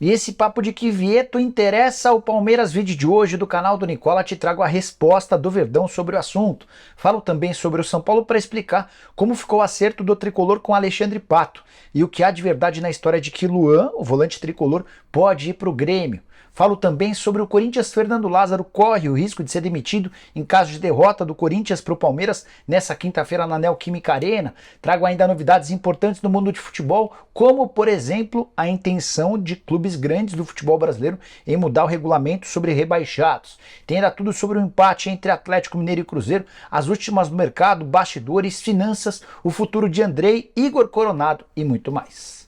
E esse papo de que Vieto interessa ao Palmeiras, vídeo de hoje do canal do Nicola, te trago a resposta do Verdão sobre o assunto. Falo também sobre o São Paulo para explicar como ficou o acerto do tricolor com Alexandre Pato e o que há de verdade na história de que Luan, o volante tricolor, pode ir para o Grêmio. Falo também sobre o Corinthians. Fernando Lázaro corre o risco de ser demitido em caso de derrota do Corinthians para o Palmeiras nessa quinta-feira na Neoquímica Arena. Trago ainda novidades importantes no mundo de futebol, como, por exemplo, a intenção de clubes grandes do futebol brasileiro em mudar o regulamento sobre rebaixados. Tem ainda tudo sobre o empate entre Atlético Mineiro e Cruzeiro, as últimas do mercado, bastidores, finanças, o futuro de Andrei, Igor Coronado e muito mais.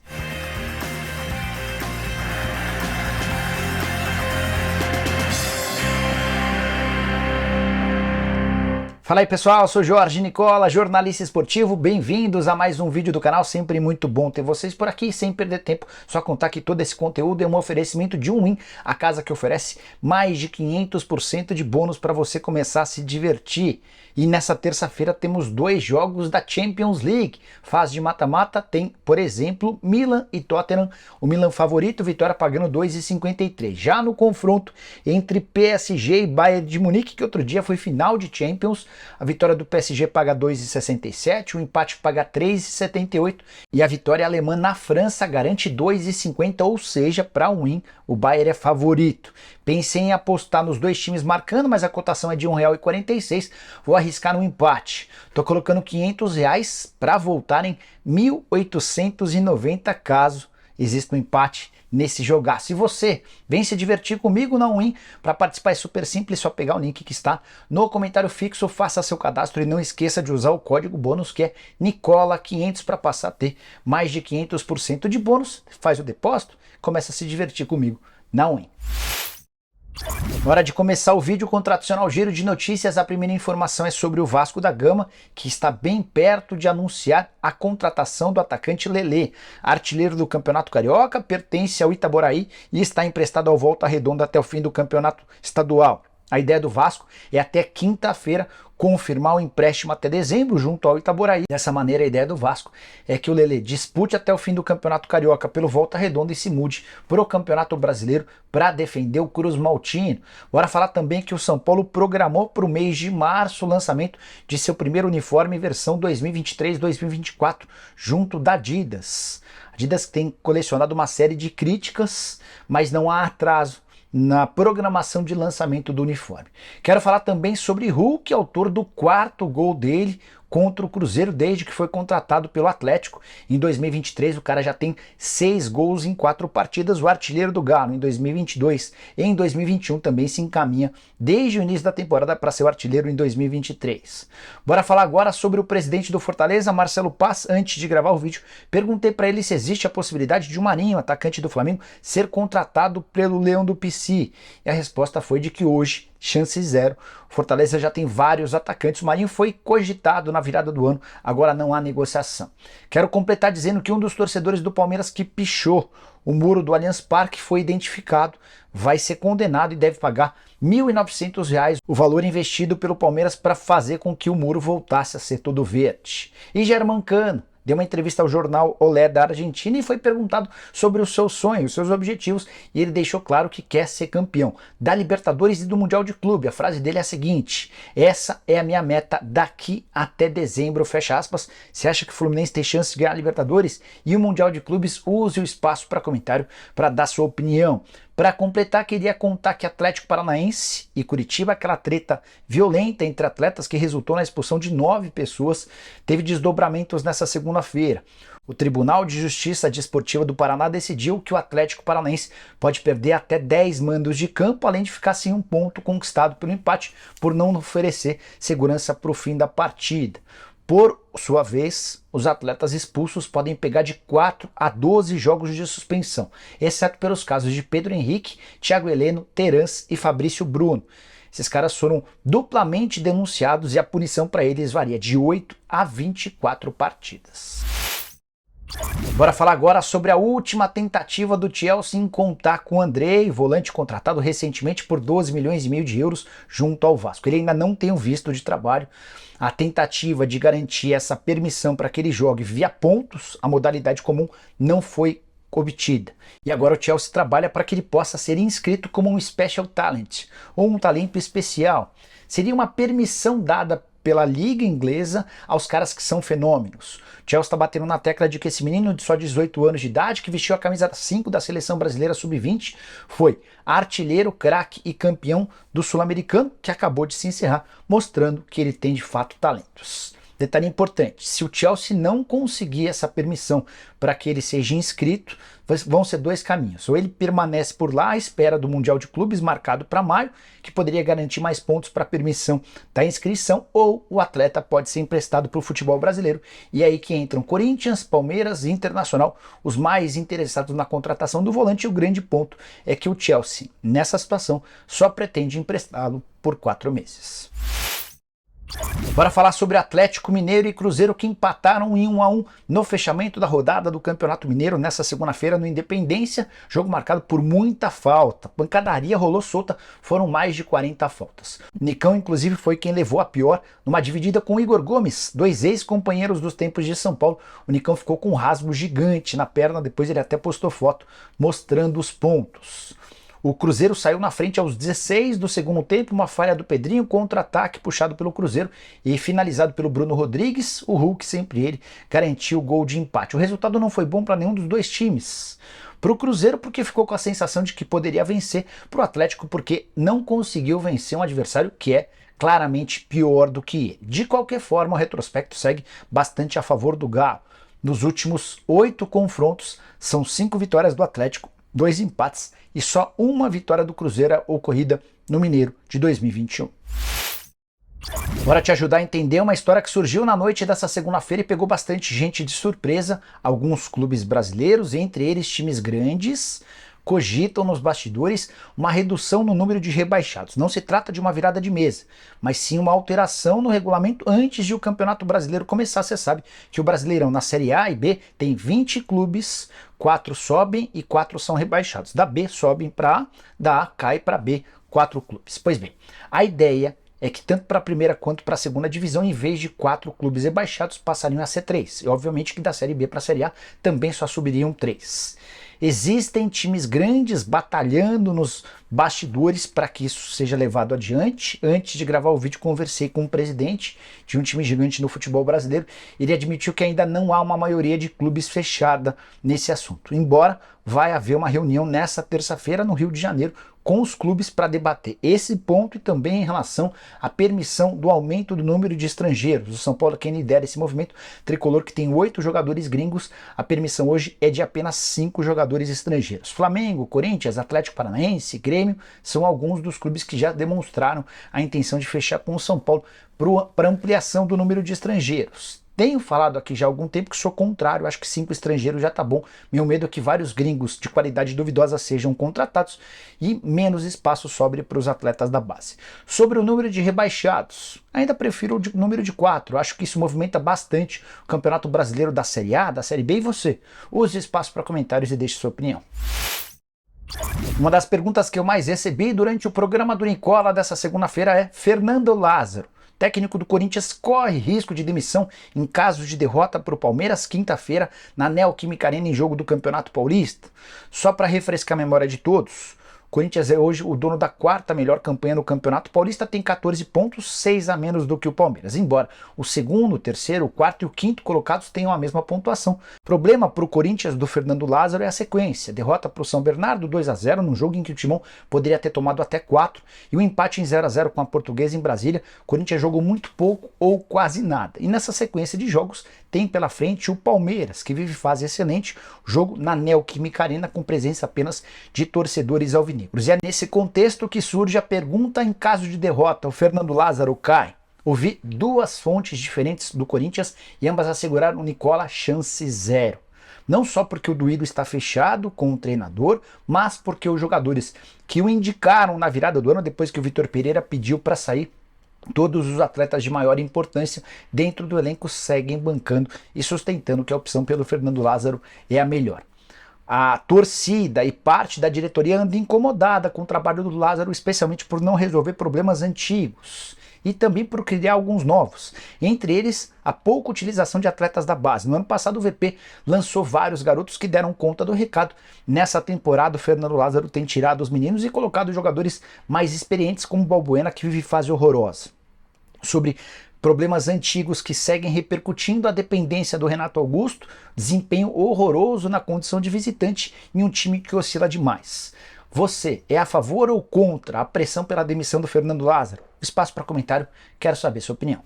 Fala aí pessoal, eu sou Jorge Nicola, jornalista esportivo, bem-vindos a mais um vídeo do canal, sempre muito bom ter vocês por aqui, sem perder tempo, só contar que todo esse conteúdo é um oferecimento de Win, a casa que oferece mais de 500% de bônus para você começar a se divertir. E nessa terça-feira temos dois jogos da Champions League, fase de mata-mata, tem, por exemplo, Milan e Tottenham, o Milan favorito, vitória pagando 2,53. Já no confronto entre PSG e Bayern de Munique, que outro dia foi final de Champions, a vitória do PSG paga 2,67, o empate paga 3,78 e a vitória alemã na França garante 2,50, ou seja, para o Win, o Bayern é favorito. Pensei em apostar nos dois times marcando, mas a cotação é de R$ 1,46, vou arriscar no empate. Tô colocando R$500 para voltarem 1.890 caso exista um empate nesse jogaço. Se você vem se divertir comigo na Win, para participar é super simples, só pegar o link que está no comentário fixo, faça seu cadastro e não esqueça de usar o código bônus que é Nicola500 para passar a ter mais de 500% de bônus. Faz o depósito, começa a se divertir comigo na Win. Hora de começar o vídeo com o tradicional giro de notícias. A primeira informação é sobre o Vasco da Gama, que está bem perto de anunciar a contratação do atacante Lelê. Artilheiro do Campeonato Carioca, pertence ao Itaboraí e está emprestado ao Volta Redonda até o fim do Campeonato Estadual. A ideia do Vasco é até quinta-feira confirmar o empréstimo até dezembro junto ao Itaboraí. Dessa maneira, a ideia do Vasco é que o Lelê dispute até o fim do Campeonato Carioca pelo Volta Redonda e se mude para o Campeonato Brasileiro para defender o Cruz Maltino. Bora falar também que o São Paulo programou para o mês de março o lançamento de seu primeiro uniforme versão 2023-2024 junto da Adidas. A Adidas tem colecionado uma série de críticas, mas não há atraso na programação de lançamento do uniforme. Quero falar também sobre Hulk, autor do quarto gol dele contra o Cruzeiro desde que foi contratado pelo Atlético. Em 2023 o cara já tem 6 gols em 4 partidas, o artilheiro do Galo. Em 2022 e em 2021 também se encaminha desde o início da temporada para ser o artilheiro em 2023. Bora falar agora sobre o presidente do Fortaleza, Marcelo Paz. Antes de gravar o vídeo, perguntei para ele se existe a possibilidade de o Marinho, atacante do Flamengo, ser contratado pelo Leão do Pici. E a resposta foi de que hoje chance zero. O Fortaleza já tem vários atacantes. O Marinho foi cogitado na virada do ano, agora não há negociação. Quero completar dizendo que um dos torcedores do Palmeiras que pichou o muro do Allianz Parque foi identificado, vai ser condenado e deve pagar R$ 1.900, o valor investido pelo Palmeiras para fazer com que o muro voltasse a ser todo verde. E Germancano deu uma entrevista ao jornal Olé da Argentina e foi perguntado sobre os seus sonhos, os seus objetivos, e ele deixou claro que quer ser campeão da Libertadores e do Mundial de Clube. A frase dele é a seguinte: essa é a minha meta daqui até dezembro, fecha aspas. Se acha que o Fluminense tem chance de ganhar a Libertadores e o Mundial de Clubes, use o espaço para comentário para dar sua opinião. Para completar, queria contar que Atlético Paranaense e Curitiba, aquela treta violenta entre atletas que resultou na expulsão de 9 pessoas, teve desdobramentos nessa segunda-feira. O Tribunal de Justiça Desportiva do Paraná decidiu que o Atlético Paranaense pode perder até 10 mandos de campo, além de ficar sem um ponto conquistado pelo empate, por não oferecer segurança para o fim da partida. Por sua vez, os atletas expulsos podem pegar de 4 a 12 jogos de suspensão, exceto pelos casos de Pedro Henrique, Thiago Heleno, Terans e Fabrício Bruno. Esses caras foram duplamente denunciados e a punição para eles varia de 8 a 24 partidas. Bora falar agora sobre a última tentativa do Chelsea em contar com o Andrei, volante contratado recentemente por 12 milhões e meio de euros junto ao Vasco. Ele ainda não tem um visto de trabalho. A tentativa de garantir essa permissão para que ele jogue via pontos, a modalidade comum, não foi obtida. E agora o Chelsea trabalha para que ele possa ser inscrito como um Special Talent, ou um talento especial. Seria uma permissão dada pela Liga Inglesa aos caras que são fenômenos. O Chelsea está batendo na tecla de que esse menino de só 18 anos de idade, que vestiu a camisa 5 da seleção brasileira sub-20, foi artilheiro, craque e campeão do Sul-Americano, que acabou de se encerrar, mostrando que ele tem de fato talentos. Detalhe importante, se o Chelsea não conseguir essa permissão para que ele seja inscrito, vão ser dois caminhos. Ou ele permanece por lá à espera do Mundial de Clubes marcado para maio, que poderia garantir mais pontos para a permissão da inscrição, ou o atleta pode ser emprestado para o futebol brasileiro. E é aí que entram Corinthians, Palmeiras e Internacional, os mais interessados na contratação do volante. E o grande ponto é que o Chelsea, nessa situação, só pretende emprestá-lo por 4 meses. Bora falar sobre Atlético Mineiro e Cruzeiro, que empataram em 1-1 no fechamento da rodada do Campeonato Mineiro nessa segunda-feira no Independência, jogo marcado por muita falta, pancadaria rolou solta, foram mais de 40 faltas. O Nicão inclusive foi quem levou a pior numa dividida com o Igor Gomes, 2 ex-companheiros dos tempos de São Paulo. O Nicão ficou com um rasgo gigante na perna, depois ele até postou foto mostrando os pontos. O Cruzeiro saiu na frente aos 16 do segundo tempo, uma falha do Pedrinho, contra-ataque puxado pelo Cruzeiro e finalizado pelo Bruno Rodrigues. O Hulk, sempre ele, garantiu o gol de empate. O resultado não foi bom para nenhum dos dois times. Para o Cruzeiro, porque ficou com a sensação de que poderia vencer. Para o Atlético, porque não conseguiu vencer um adversário que é claramente pior do que ele. De qualquer forma, o retrospecto segue bastante a favor do Galo. Nos últimos 8 confrontos, são 5 vitórias do Atlético, 2 empates e só uma vitória do Cruzeiro ocorrida no Mineiro de 2021. Bora te ajudar a entender uma história que surgiu na noite dessa segunda-feira e pegou bastante gente de surpresa. Alguns clubes brasileiros, entre eles times grandes, cogitam nos bastidores uma redução no número de rebaixados. Não se trata de uma virada de mesa, mas sim uma alteração no regulamento antes de o Campeonato Brasileiro começar. Você sabe que o Brasileirão na Série A e B tem 20 clubes, 4 sobem e 4 são rebaixados. Da B sobem para A, da A cai para B, 4 clubes. Pois bem, a ideia é que tanto para a primeira quanto para a segunda divisão, em vez de 4 clubes rebaixados, passariam a ser 3. E obviamente que da Série B para a Série A também só subiriam 3. Existem times grandes batalhando nos bastidores para que isso seja levado adiante. Antes de gravar o vídeo, conversei com o presidente de um time gigante no futebol brasileiro. Ele admitiu que ainda não há uma maioria de clubes fechada nesse assunto, embora vai haver uma reunião nessa terça-feira no Rio de Janeiro com os clubes para debater esse ponto e também em relação à permissão do aumento do número de estrangeiros. O São Paulo é quem lidera esse movimento tricolor, que tem 8 jogadores gringos. A permissão hoje é de apenas 5 jogadores estrangeiros. Flamengo, Corinthians, Atlético Paranaense, Grêmio são alguns dos clubes que já demonstraram a intenção de fechar com o São Paulo para ampliação do número de estrangeiros. Tenho falado aqui já há algum tempo que sou contrário, acho que 5 estrangeiros já tá bom. Meu medo é que vários gringos de qualidade duvidosa sejam contratados e menos espaço sobre para os atletas da base. Sobre o número de rebaixados, ainda prefiro o número de 4, acho que isso movimenta bastante o Campeonato Brasileiro da Série A, da Série B. E você? Use espaço para comentários e deixe sua opinião. Uma das perguntas que eu mais recebi durante o programa do Nicola dessa segunda-feira é: Fernando Lázaro, técnico do Corinthians, corre risco de demissão em caso de derrota para o Palmeiras quinta-feira na Neoquímica Arena em jogo do Campeonato Paulista? Só para refrescar a memória de todos, o Corinthians é hoje o dono da 4ª melhor campanha no Campeonato Paulista, tem 14 pontos, 6 a menos do que o Palmeiras, embora o segundo, o terceiro, o quarto e o quinto colocados tenham a mesma pontuação. Problema para o Corinthians do Fernando Lázaro é a sequência: derrota para o São Bernardo 2-0 num jogo em que o Timão poderia ter tomado até 4, e o empate em 0-0 com a Portuguesa em Brasília. O Corinthians jogou muito pouco ou quase nada, e nessa sequência de jogos tem pela frente o Palmeiras, que vive fase excelente, jogo na Neoquímica Arena com presença apenas de torcedores alvinegros. E é nesse contexto que surge a pergunta: em caso de derrota, o Fernando Lázaro cai? Ouvi 2 fontes diferentes do Corinthians e ambas asseguraram: Nicola, chance 0. Não só porque o duído está fechado com o treinador, mas porque os jogadores que o indicaram na virada do ano, depois que o Vitor Pereira pediu para sair, todos os atletas de maior importância dentro do elenco seguem bancando e sustentando que a opção pelo Fernando Lázaro é a melhor. A torcida e parte da diretoria anda incomodada com o trabalho do Lázaro, especialmente por não resolver problemas antigos. e também por criar alguns novos, entre eles a pouca utilização de atletas da base. No ano passado o VP lançou vários garotos que deram conta do recado. Nessa temporada o Fernando Lázaro tem tirado os meninos e colocado jogadores mais experientes como o Balbuena, que vive fase horrorosa. Sobre problemas antigos que seguem repercutindo, a dependência do Renato Augusto, desempenho horroroso na condição de visitante em um time que oscila demais. Você é a favor ou contra a pressão pela demissão do Fernando Lázaro? Espaço para comentário, quero saber sua opinião.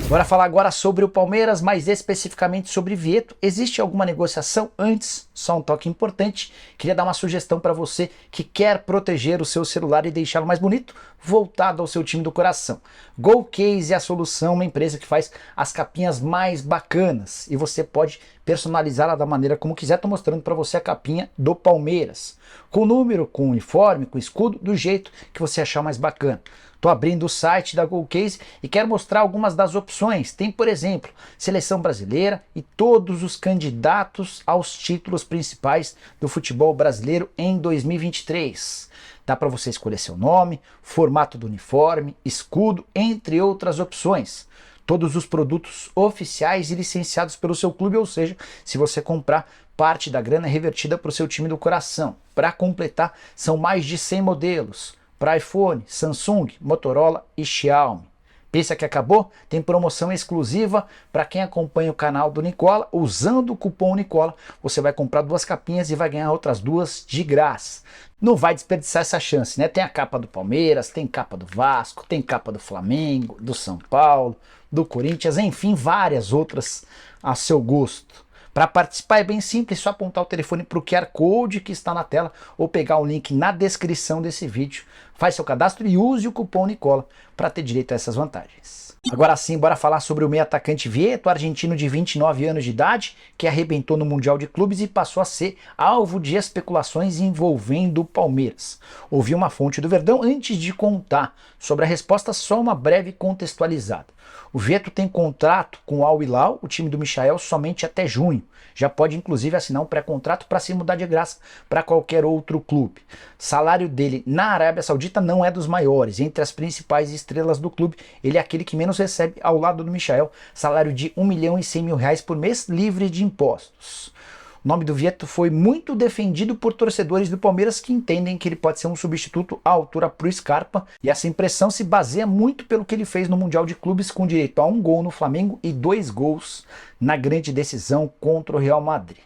Bora falar agora sobre o Palmeiras, mais especificamente sobre Vietto. Existe alguma negociação? Antes, só um toque importante. Queria dar uma sugestão para você que quer proteger o seu celular e deixá-lo mais bonito, voltado ao seu time do coração. GoCase é a solução, uma empresa que faz as capinhas mais bacanas e você pode personalizá-la da maneira como quiser. Estou mostrando para você a capinha do Palmeiras, com número, com uniforme, com escudo, do jeito que você achar mais bacana. Estou abrindo o site da GoCase e quero mostrar algumas das opções. Tem, por exemplo, seleção brasileira e todos os candidatos aos títulos principais do futebol brasileiro em 2023. Dá para você escolher seu nome, formato do uniforme, escudo, entre outras opções. Todos os produtos oficiais e licenciados pelo seu clube, ou seja, se você comprar, parte da grana é revertida para o seu time do coração. Para completar, são mais de 100 modelos para iPhone, Samsung, Motorola e Xiaomi. Pensa que acabou? Tem promoção exclusiva para quem acompanha o canal do Nicola. Usando o cupom Nicola, você vai comprar 2 capinhas e vai ganhar outras 2 de graça. Não vai desperdiçar essa chance, né? Tem a capa do Palmeiras, tem capa do Vasco, tem capa do Flamengo, do São Paulo, do Corinthians, enfim, várias outras a seu gosto. Para participar é bem simples, só apontar o telefone para o QR Code que está na tela ou pegar o link na descrição desse vídeo. Faz seu cadastro e use o cupom Nicola para ter direito a essas vantagens. Agora sim, bora falar sobre o meio atacante Vietto, argentino de 29 anos de idade, que arrebentou no Mundial de Clubes e passou a ser alvo de especulações envolvendo o Palmeiras. Ouvi uma fonte do Verdão antes de contar sobre a resposta, só uma breve contextualizada. O Vietto tem contrato com o Al Hilal, o time do Michael, somente até junho. Já pode inclusive assinar um pré-contrato para se mudar de graça para qualquer outro clube. Salário dele na Arábia Saudita não é dos maiores. Entre as principais estrelas do clube, ele é aquele que menos recebe ao lado do Michael. Salário de R$1.100.000 por mês, livre de impostos. O nome do Vietto foi muito defendido por torcedores do Palmeiras que entendem que ele pode ser um substituto à altura para o Scarpa, e essa impressão se baseia muito pelo que ele fez no Mundial de Clubes, com direito a 1 gol no Flamengo e 2 gols na grande decisão contra o Real Madrid.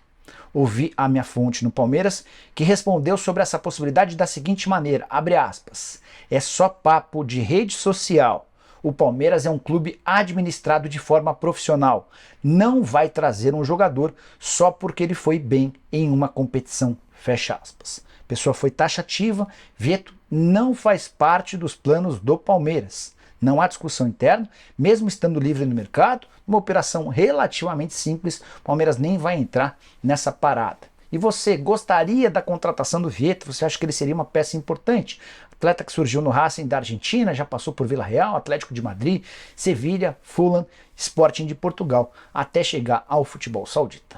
Ouvi a minha fonte no Palmeiras, que respondeu sobre essa possibilidade da seguinte maneira, abre aspas, é só papo de rede social. O Palmeiras é um clube administrado de forma profissional. Não vai trazer um jogador só porque ele foi bem em uma competição. Fecha aspas. A pessoa foi taxativa. Vietto não faz parte dos planos do Palmeiras. Não há discussão interna, mesmo estando livre no mercado, uma operação relativamente simples, o Palmeiras nem vai entrar nessa parada. E você gostaria da contratação do Vietto? Você acha que ele seria uma peça importante? Atleta que surgiu no Racing da Argentina, já passou por Vila Real, Atlético de Madrid, Sevilha, Fulham, Sporting de Portugal, até chegar ao futebol saudita.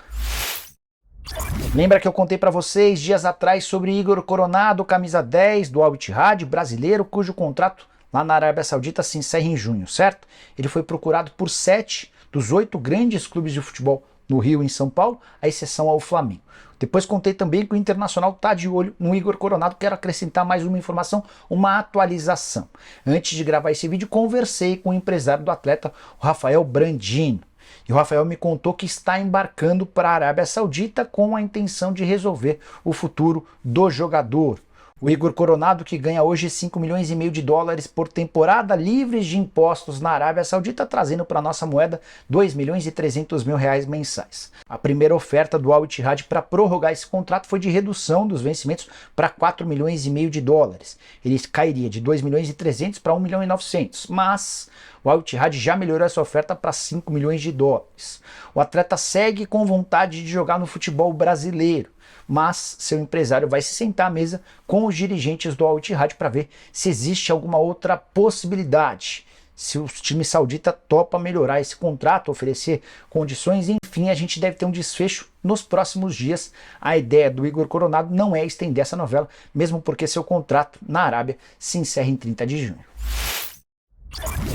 Lembra que eu contei para vocês dias atrás sobre Igor Coronado, camisa 10 do Al Ittihad, brasileiro, cujo contrato lá na Arábia Saudita se encerra em junho, certo? Ele foi procurado por 7 dos 8 grandes clubes de futebol no Rio e em São Paulo, à exceção ao Flamengo. Depois contei também que o Internacional está de olho no Igor Coronado. Quero acrescentar mais uma informação, uma atualização. Antes de gravar esse vídeo, conversei com o empresário do atleta, o Rafael Brandino. E o Rafael me contou que está embarcando para a Arábia Saudita com a intenção de resolver o futuro do jogador. O Igor Coronado, que ganha hoje 5,5 milhões de dólares por temporada, livres de impostos na Arábia Saudita, trazendo para a nossa moeda 2.300.000 reais mensais. A primeira oferta do Al Ittihad para prorrogar esse contrato foi de redução dos vencimentos para 4,5 milhões de dólares. Ele cairia de 2.300.000 para 1.900.000, mas o Al Ittihad já melhorou essa oferta para 5 milhões de dólares. O atleta segue com vontade de jogar no futebol brasileiro, mas seu empresário vai se sentar à mesa com os dirigentes do Al Ittihad para ver se existe alguma outra possibilidade, se o time saudita topa melhorar esse contrato, oferecer condições, enfim, a gente deve ter um desfecho nos próximos dias. A ideia do Igor Coronado não é estender essa novela, mesmo porque seu contrato na Arábia se encerra em 30 de junho.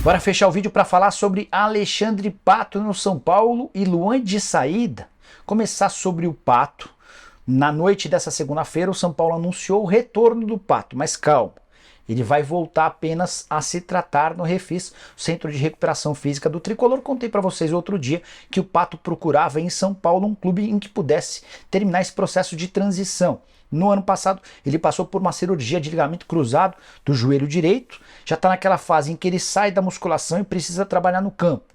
Bora fechar o vídeo para falar sobre Alexandre Pato no São Paulo e Luan de saída. Começar sobre o Pato. Na noite dessa segunda-feira, o São Paulo anunciou o retorno do Pato, mas calma. Ele vai voltar apenas a se tratar no Refis, Centro de Recuperação Física do Tricolor. Contei para vocês outro dia que o Pato procurava em São Paulo um clube em que pudesse terminar esse processo de transição. No ano passado, ele passou por uma cirurgia de ligamento cruzado do joelho direito, já está naquela fase em que ele sai da musculação e precisa trabalhar no campo.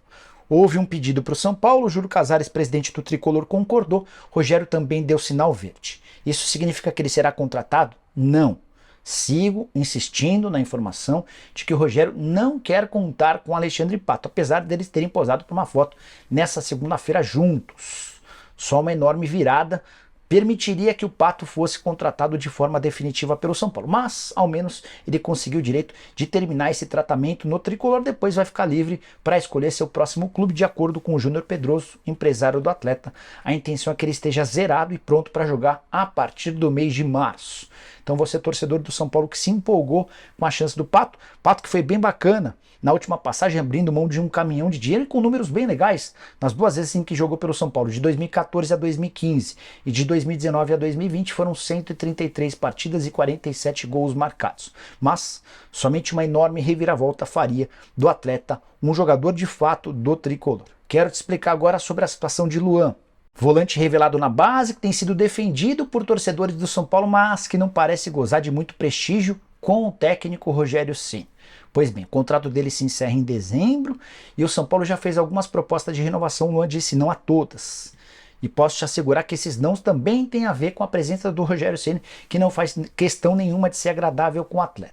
Houve um pedido para o São Paulo, Júlio Casares, presidente do Tricolor, concordou, Rogério também deu sinal verde. Isso significa que ele será contratado? Não. Sigo insistindo na informação de que o Rogério não quer contar com Alexandre Pato, apesar deles terem posado por uma foto nessa segunda-feira juntos. Só uma enorme virada permitiria que o Pato fosse contratado de forma definitiva pelo São Paulo, mas ao menos ele conseguiu o direito de terminar esse tratamento no Tricolor, depois vai ficar livre para escolher seu próximo clube de acordo com o Júnior Pedroso, empresário do atleta. A intenção é que ele esteja zerado e pronto para jogar a partir do mês de março. Então você, torcedor do São Paulo que se empolgou com a chance do Pato, Pato que foi bem bacana na última passagem, abrindo mão de um caminhão de dinheiro e com números bem legais nas duas vezes em que jogou pelo São Paulo, de 2014 a 2015 e de 2019 a 2020 foram 133 partidas e 47 gols marcados. Mas somente uma enorme reviravolta faria do atleta um jogador de fato do Tricolor. Quero te explicar agora sobre a situação de Luan. Volante revelado na base, que tem sido defendido por torcedores do São Paulo, mas que não parece gozar de muito prestígio com o técnico Rogério Ceni. Pois bem, o contrato dele se encerra em dezembro e o São Paulo já fez algumas propostas de renovação. O Luan disse não a todas. E posso te assegurar que esses nãos também têm a ver com a presença do Rogério Ceni, que não faz questão nenhuma de ser agradável com o atleta.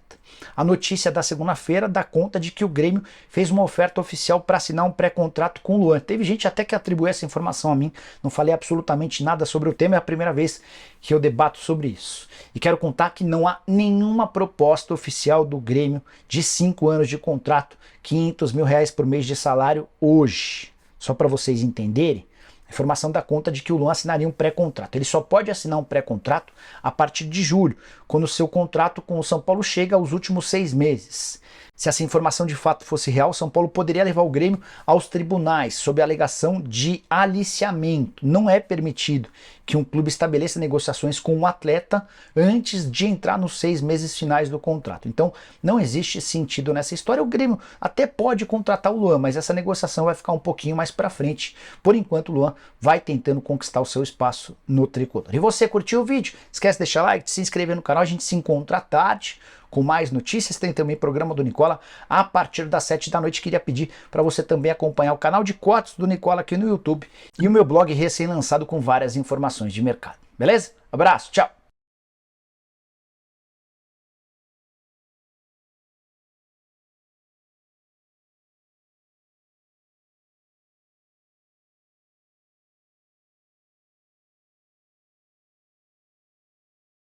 A notícia da segunda-feira dá conta de que o Grêmio fez uma oferta oficial para assinar um pré-contrato com o Luan. Teve gente até que atribuiu essa informação a mim, não falei absolutamente nada sobre o tema, é a primeira vez que eu debato sobre isso. E quero contar que não há nenhuma proposta oficial do Grêmio de 5 anos de contrato, R$500 mil por mês de salário hoje. Só para vocês entenderem, a informação dá conta de que o Luan assinaria um pré-contrato. Ele só pode assinar um pré-contrato a partir de julho, quando o seu contrato com o São Paulo chega aos últimos 6 meses. Se essa informação de fato fosse real, São Paulo poderia levar o Grêmio aos tribunais sob a alegação de aliciamento. Não é permitido que um clube estabeleça negociações com um atleta antes de entrar nos 6 meses finais do contrato. Então não existe sentido nessa história. O Grêmio até pode contratar o Luan, mas essa negociação vai ficar um pouquinho mais para frente. Por enquanto o Luan vai tentando conquistar o seu espaço no Tricolor. E você curtiu o vídeo? Esquece de deixar like, de se inscrever no canal. A gente se encontra à tarde com mais notícias. Tem também programa do Nicola a partir das 7 da noite. Queria pedir para você também acompanhar o canal de cortes do Nicola aqui no YouTube e o meu blog recém-lançado com várias informações de mercado. Beleza? Abraço, tchau!